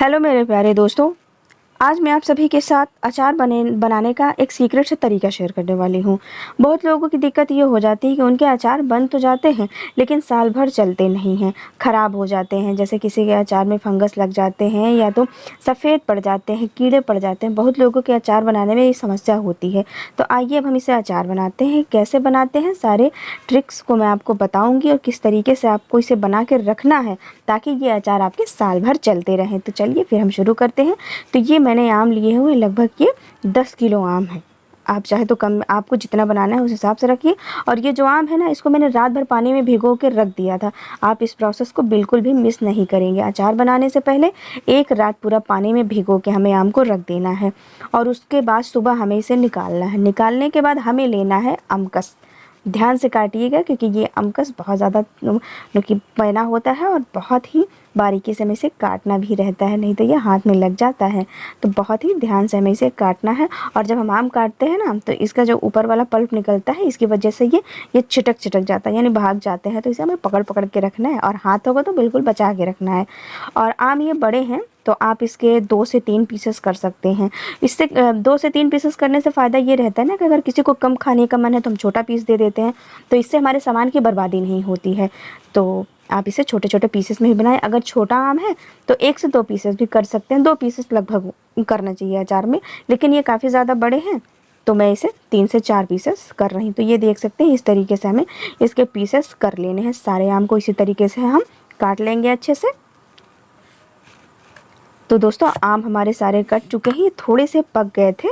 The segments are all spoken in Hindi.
हेलो मेरे प्यारे दोस्तों। आज मैं आप सभी के साथ अचार बनाने का एक सीक्रेट से तरीका शेयर करने वाली हूँ। बहुत लोगों की दिक्कत ये हो जाती है कि उनके अचार बन तो जाते हैं लेकिन साल भर चलते नहीं हैं, ख़राब हो जाते हैं। जैसे किसी के अचार में फंगस लग जाते हैं या तो सफ़ेद पड़ जाते हैं, कीड़े पड़ जाते हैं। बहुत लोगों के अचार बनाने में ये समस्या होती है। तो आइए अब हम इसे अचार बनाते हैं। कैसे बनाते हैं सारे ट्रिक्स को मैं आपको बताऊँगी और किस तरीके से आपको इसे बना के रखना है ताकि ये अचार आपके साल भर चलते रहें। तो चलिए फिर हम शुरू करते हैं। तो ये मैंने आम लिए हुए लगभग ये 10 किलो आम है। आप चाहे तो कम, आपको जितना बनाना है उस हिसाब से रखिए। और ये जो आम है ना, इसको मैंने रात भर पानी में भिगो के रख दिया था। आप इस प्रोसेस को बिल्कुल भी मिस नहीं करेंगे। अचार बनाने से पहले एक रात पूरा पानी में भिगो के हमें आम को रख देना है और उसके बाद सुबह हमें इसे निकालना है। निकालने के बाद हमें लेना है अमकस। ध्यान से काटिएगा क्योंकि ये अमकस बहुत ज़्यादा नुकीला होता है और बहुत ही बारीकी से हमें इसे काटना भी रहता है, नहीं तो ये हाथ में लग जाता है। तो बहुत ही ध्यान से हमें इसे काटना है। और जब हम आम काटते हैं ना, तो इसका जो ऊपर वाला पल्प निकलता है, इसकी वजह से ये छिटक जाता है, यानी भाग जाते हैं। तो इसे हमें पकड़ पकड़ के रखना है और हाथों को तो बिल्कुल बचा के रखना है। और आम ये बड़े हैं तो आप इसके 2 से 3 पीसेस कर सकते हैं। इससे 2 से 3 पीसेस करने से फ़ायदा ये रहता है ना कि अगर किसी को कम खाने का मन है तो हम छोटा पीस दे देते हैं, तो इससे हमारे सामान की बर्बादी नहीं होती है। तो आप इसे छोटे छोटे पीसेस में ही बनाएं। अगर छोटा आम है तो 1 से 2 पीसेस भी कर सकते हैं। 2 पीसेस लगभग करना चाहिए अचार में, लेकिन ये काफ़ी ज़्यादा बड़े हैं तो मैं इसे 3 से 4 पीसेस कर रही हूँ। तो ये देख सकते हैं, इस तरीके से हमें इसके पीसेस कर लेने हैं। सारे आम को इसी तरीके से हम काट लेंगे अच्छे से। तो दोस्तों, आम हमारे सारे कट चुके हैं। ये थोड़े से पक गए थे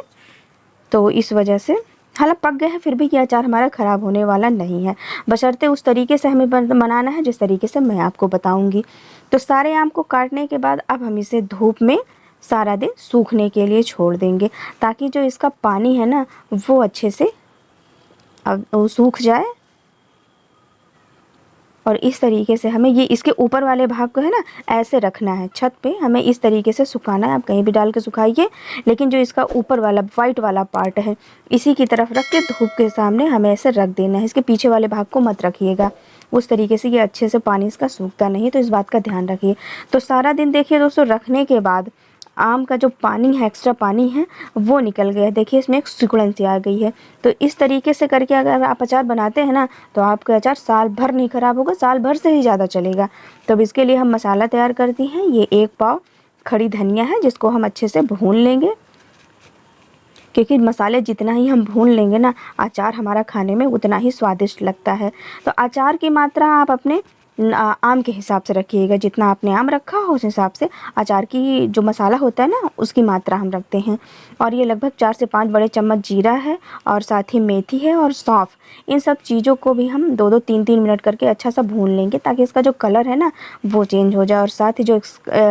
तो इस वजह से, हालांकि पक गए हैं फिर भी ये अचार हमारा ख़राब होने वाला नहीं है, बशर्ते उस तरीके से हमें बनाना है जिस तरीके से मैं आपको बताऊंगी। तो सारे आम को काटने के बाद अब हम इसे धूप में सारा दिन सूखने के लिए छोड़ देंगे ताकि जो इसका पानी है ना वो अच्छे से अब वो सूख जाए। और इस तरीके से हमें ये इसके ऊपर वाले भाग को है ना ऐसे रखना है, छत पे हमें इस तरीके से सुखाना है। आप कहीं भी डाल के सुखाइए, लेकिन जो इसका ऊपर वाला वाइट वाला पार्ट है इसी की तरफ रख के धूप के सामने हमें ऐसे रख देना है। इसके पीछे वाले भाग को मत रखिएगा, उस तरीके से ये अच्छे से पानी इसका सूखता नहीं, तो इस बात का ध्यान रखिए। तो सारा दिन देखिए दोस्तों, रखने के बाद आम का जो पानी है, एक्स्ट्रा पानी है, वो निकल गया। देखिए इसमें एक सिकुड़न सी आ गई है। तो इस तरीके से करके अगर आप अचार बनाते हैं ना तो आपका अचार साल भर नहीं ख़राब होगा, साल भर से ही ज़्यादा चलेगा। तो अब इसके लिए हम मसाला तैयार करती हैं। ये 1 पाव खड़ी धनिया है जिसको हम अच्छे से भून लेंगे, क्योंकि मसाले जितना ही हम भून लेंगे ना, अचार हमारा खाने में उतना ही स्वादिष्ट लगता है। तो अचार की मात्रा आप अपने आम के हिसाब से रखिएगा। जितना आपने आम रखा हो उस हिसाब से अचार की जो मसाला होता है ना उसकी मात्रा हम रखते हैं। और ये लगभग 4 से 5 बड़े चम्मच जीरा है और साथ ही मेथी है और सौंफ। इन सब चीज़ों को भी हम 2-2 3-3 मिनट करके अच्छा सा भून लेंगे ताकि इसका जो कलर है ना वो चेंज हो जाए और साथ ही जो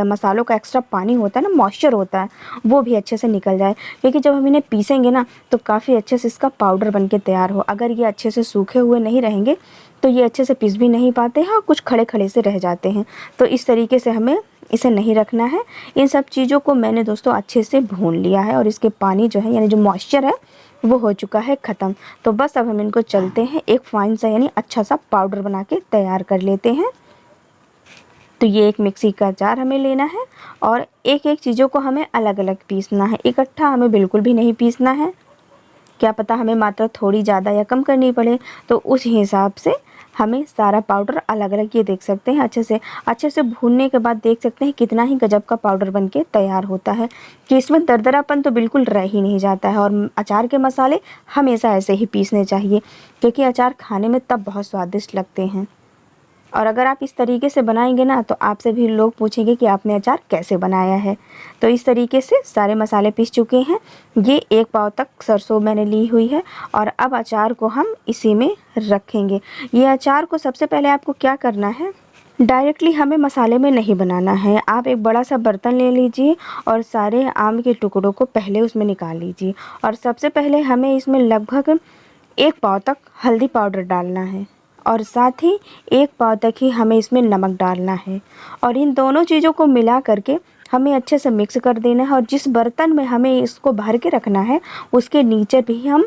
मसालों का एक्स्ट्रा पानी होता है ना, मॉइस्चर होता है, वो भी अच्छे से निकल जाए। क्योंकि जब हम इन्हें पीसेंगे ना तो काफ़ी अच्छे से इसका पाउडर बन के तैयार हो। अगर ये अच्छे से सूखे हुए नहीं रहेंगे तो ये अच्छे से पीस भी नहीं पाते हैं और कुछ खड़े खड़े से रह जाते हैं। तो इस तरीके से हमें इसे नहीं रखना है। इन सब चीज़ों को मैंने दोस्तों अच्छे से भून लिया है और इसके पानी जो है, यानी जो मॉइस्चर है, वो हो चुका है ख़त्म। तो बस अब हम इनको चलते हैं एक फाइन सा यानी अच्छा सा पाउडर बना के तैयार कर लेते हैं। तो ये एक मिक्सी का जार हमें लेना है और एक एक चीज़ों को हमें अलग अलग पीसना है। इकट्ठा हमें बिल्कुल भी नहीं पीसना है, क्या पता हमें मात्रा थोड़ी ज़्यादा या कम करनी पड़े, तो उस हिसाब से हमें सारा पाउडर अलग अलग, ये देख सकते हैं अच्छे से भूनने के बाद देख सकते हैं कितना ही गजब का पाउडर बनके तैयार होता है कि इसमें दरदरापन तो बिल्कुल रह ही नहीं जाता है। और अचार के मसाले हमेशा ऐसे ही पीसने चाहिए क्योंकि अचार खाने में तब बहुत स्वादिष्ट लगते हैं। और अगर आप इस तरीके से बनाएंगे ना तो आपसे भी लोग पूछेंगे कि आपने अचार कैसे बनाया है। तो इस तरीके से सारे मसाले पीस चुके हैं। ये 1 पाव तक सरसों मैंने ली हुई है और अब अचार को हम इसी में रखेंगे। ये अचार को सबसे पहले आपको क्या करना है, डायरेक्टली हमें मसाले में नहीं बनाना है। आप एक बड़ा सा बर्तन ले लीजिए और सारे आम के टुकड़ों को पहले उसमें निकाल लीजिए। और सबसे पहले हमें इसमें लगभग 1 पाव तक हल्दी पाउडर डालना है और साथ ही 1 पाव तक ही हमें इसमें नमक डालना है। और इन दोनों चीज़ों को मिला करके हमें अच्छे से मिक्स कर देना है। और जिस बर्तन में हमें इसको भर के रखना है उसके नीचे भी हम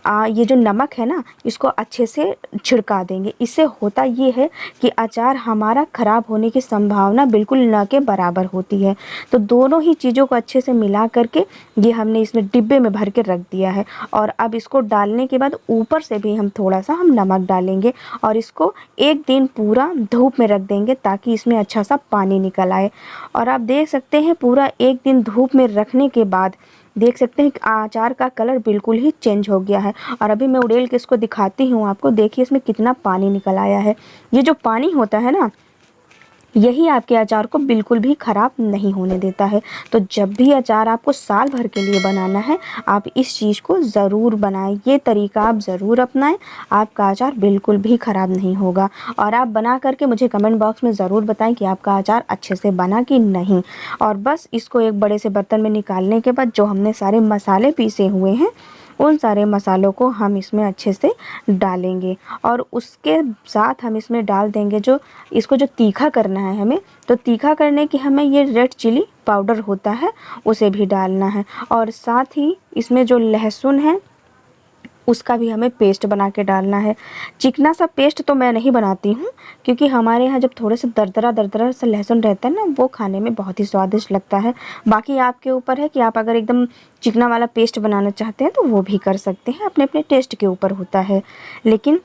ये जो नमक है ना इसको अच्छे से छिड़का देंगे। इससे होता ये है कि अचार हमारा ख़राब होने की संभावना बिल्कुल न के बराबर होती है। तो दोनों ही चीज़ों को अच्छे से मिला करके ये हमने इसमें डिब्बे में भर के रख दिया है। और अब इसको डालने के बाद ऊपर से भी हम थोड़ा सा हम नमक डालेंगे और इसको एक दिन पूरा धूप में रख देंगे ताकि इसमें अच्छा सा पानी निकल आए। और आप देख सकते हैं पूरा एक दिन धूप में रखने के बाद देख सकते हैं कि अचार का कलर बिल्कुल ही चेंज हो गया है। और अभी मैं उड़ेल के इसको दिखाती हूँ आपको, देखिए इसमें कितना पानी निकल आया है। ये जो पानी होता है ना यही आपके अचार को बिल्कुल भी ख़राब नहीं होने देता है। तो जब भी अचार आपको साल भर के लिए बनाना है आप इस चीज़ को ज़रूर बनाएं, ये तरीका आप ज़रूर अपनाएं, आपका अचार बिल्कुल भी ख़राब नहीं होगा। और आप बना करके मुझे कमेंट बॉक्स में ज़रूर बताएं कि आपका अचार अच्छे से बना कि नहीं। और बस इसको एक बड़े से बर्तन में निकालने के बाद जो हमने सारे मसाले पीसे हुए हैं उन सारे मसालों को हम इसमें अच्छे से डालेंगे। और उसके साथ हम इसमें डाल देंगे जो इसको जो तीखा करना है हमें, तो तीखा करने की हमें ये रेड चिली पाउडर होता है उसे भी डालना है। और साथ ही इसमें जो लहसुन है उसका भी हमें पेस्ट बना के डालना है। चिकना सा पेस्ट तो मैं नहीं बनाती हूँ क्योंकि हमारे यहाँ जब थोड़े से दरदरा दरदरा सा लहसुन रहता है ना वो खाने में बहुत ही स्वादिष्ट लगता है। बाकी आपके ऊपर है कि आप अगर एकदम चिकना वाला पेस्ट बनाना चाहते हैं तो वो भी कर सकते हैं, अपने अपने टेस्ट के ऊपर होता है। लेकिन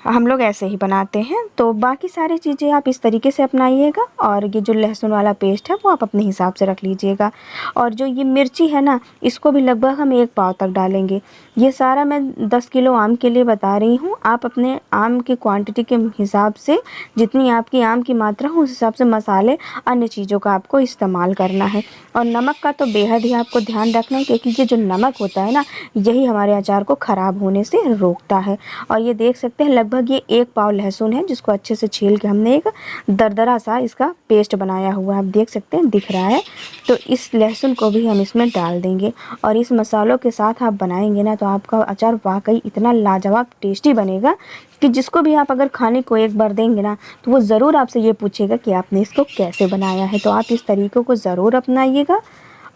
हम लोग ऐसे ही बनाते हैं। तो बाकी सारी चीज़ें आप इस तरीके से अपनाइएगा। और ये जो लहसुन वाला पेस्ट है वो आप अपने हिसाब से रख लीजिएगा। और जो ये मिर्ची है ना इसको भी लगभग हम 1 पाव तक डालेंगे। ये सारा मैं 10 किलो आम के लिए बता रही हूँ। आप अपने आम की क्वांटिटी के हिसाब से जितनी आपकी आम की मात्रा हो उस हिसाब से मसाले अन्य चीज़ों का आपको इस्तेमाल करना है। और नमक का तो बेहद ही आपको ध्यान रखना है क्योंकि ये जो नमक होता है ना यही हमारे अचार को ख़राब होने से रोकता है। और ये देख सकते हैं लगभग ये 1 पाव लहसुन है जिसको अच्छे से छील के हमने एक दरदरा सा इसका पेस्ट बनाया हुआ है, आप देख सकते हैं दिख रहा है। तो इस लहसुन को भी हम इसमें डाल देंगे और इस मसालों के साथ आप बनाएंगे ना तो आपका अचार वाकई इतना लाजवाब टेस्टी बनेगा कि जिसको भी आप अगर खाने को एक बार देंगे ना तो वो ज़रूर आपसे ये पूछेगा कि आपने इसको कैसे बनाया है। तो आप इस तरीक़ों को ज़रूर अपनाइएगा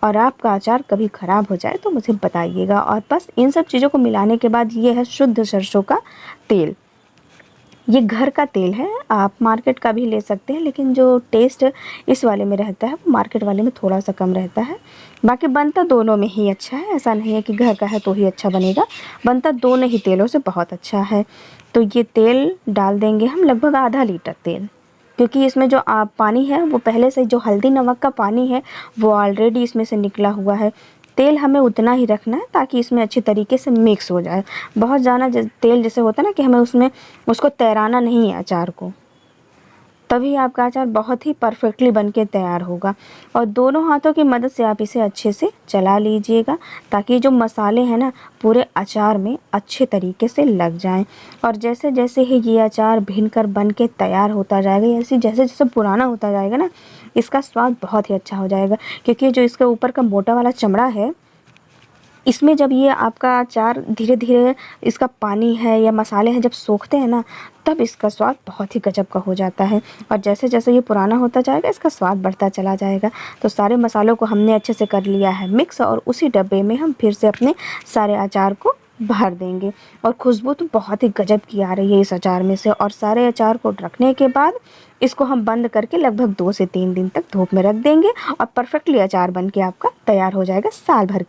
और आपका अचार कभी ख़राब हो जाए तो मुझे बताइएगा। और बस इन सब चीज़ों को मिलाने के बाद ये है शुद्ध सरसों का तेल। ये घर का तेल है, आप मार्केट का भी ले सकते हैं लेकिन जो टेस्ट इस वाले में रहता है वो मार्केट वाले में थोड़ा सा कम रहता है। बाकी बनता दोनों में ही अच्छा है, ऐसा नहीं है कि घर का है तो ही अच्छा बनेगा, बनता दोनों ही तेलों से बहुत अच्छा है। तो ये तेल डाल देंगे हम लगभग आधा लीटर तेल, क्योंकि इसमें जो पानी है वो पहले से जो हल्दी नमक का पानी है वो ऑलरेडी इसमें से निकला हुआ है। तेल हमें उतना ही रखना है ताकि इसमें अच्छी तरीके से मिक्स हो जाए। बहुत ज़्यादा तेल जैसे होता है ना कि हमें उसमें उसको तैराना नहीं है अचार को, तभी आपका अचार बहुत ही परफेक्टली बन के तैयार होगा। और दोनों हाथों की मदद से आप इसे अच्छे से चला लीजिएगा ताकि जो मसाले हैं ना पूरे अचार में अच्छे तरीके से लग जाएं। और जैसे जैसे ही ये अचार भीनकर बन के तैयार होता जाएगा, ऐसे जैसे जैसे पुराना होता जाएगा ना इसका स्वाद बहुत ही अच्छा हो जाएगा। क्योंकि जो इसके ऊपर का मोटा वाला चमड़ा है इसमें जब ये आपका अचार धीरे धीरे इसका पानी है या मसाले हैं जब सोखते हैं ना तब इसका स्वाद बहुत ही गजब का हो जाता है। और जैसे जैसे ये पुराना होता जाएगा इसका स्वाद बढ़ता चला जाएगा। तो सारे मसालों को हमने अच्छे से कर लिया है मिक्स और उसी डब्बे में हम फिर से अपने सारे अचार को भर देंगे। और खुशबू तो बहुत ही गजब की आ रही है इस अचार में से। और सारे अचार को रखने के बाद इसको हम बंद करके लगभग 2 से 3 दिन तक धूप में रख देंगे और परफेक्टली अचार बन के आपका तैयार हो जाएगा साल भर के